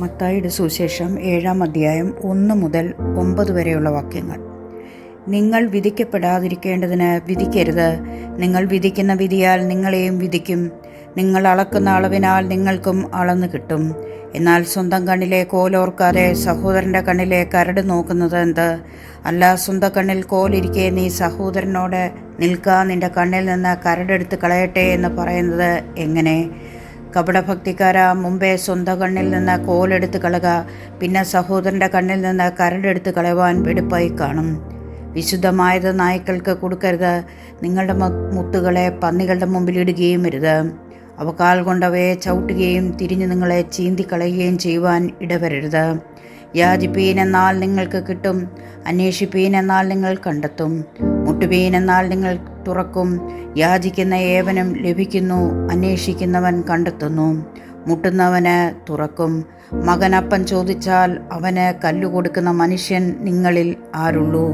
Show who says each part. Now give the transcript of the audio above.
Speaker 1: മത്തായിയുടെ സുവിശേഷം 7-ാം അധ്യായം 1 മുതൽ 9 വരെയുള്ള വാക്യങ്ങൾ. നിങ്ങൾ വിധിക്കപ്പെടാതിരിക്കേണ്ടതിന് വിധിക്കരുത്. നിങ്ങൾ വിധിക്കുന്ന വിധിയാൽ നിങ്ങളെയും വിധിക്കും. നിങ്ങൾ അളക്കുന്ന അളവിനാൽ നിങ്ങൾക്കും അളന്നു കിട്ടും. എന്നാൽ സ്വന്തം കണ്ണിലെ കോലോർക്കാതെ സഹോദരൻ്റെ കണ്ണിലെ കരട് നോക്കുന്നത് എന്ത്? അല്ല, സ്വന്തം കണ്ണിൽ കോലിരിക്കെ നീ സഹോദരനോട് നിൽക്കുക, നിന്റെ കണ്ണിൽ നിന്ന് കരടെടുത്ത് കളയട്ടെ എന്ന് പറയുന്നത് എങ്ങനെ? കപടഭക്തിക്കാരാ, മുമ്പേ സ്വന്തം കണ്ണിൽ നിന്ന് കോലെടുത്ത് കളക, പിന്നെ സഹോദരൻ്റെ കണ്ണിൽ നിന്ന് കരടെടുത്ത് കളയുവാൻ വെടുപ്പായി കാണും. വിശുദ്ധമായത് നായ്ക്കൾക്ക് കൊടുക്കരുത്. നിങ്ങളുടെ മുത്തുകളെ പന്നികളുടെ മുമ്പിൽ ഇടുകയും അരുത്. അവ കാൽ കൊണ്ടവയെ ചവിട്ടുകയും തിരിഞ്ഞ് നിങ്ങളെ ചീന്തിക്കളയുകയും ചെയ്യുവാൻ ഇടവരരുത്. യാചിപ്പീൻ എന്നാൽ നിങ്ങൾക്ക് കിട്ടും, അന്വേഷിപ്പീൻ എന്നാൽ നിങ്ങൾ കണ്ടെത്തും, മുട്ടുപീൻ എന്നാൽ നിങ്ങൾ തുറക്കും. യാചിക്കുന്ന ഏവനും ലഭിക്കുന്നു, അന്വേഷിക്കുന്നവൻ കണ്ടെത്തുന്നു, മുട്ടുന്നവന് തുറക്കും. മകൻ അപ്പം ചോദിച്ചാൽ അവന് കല്ല് കൊടുക്കുന്ന മനുഷ്യൻ നിങ്ങളിൽ ആരുള്ളൂ?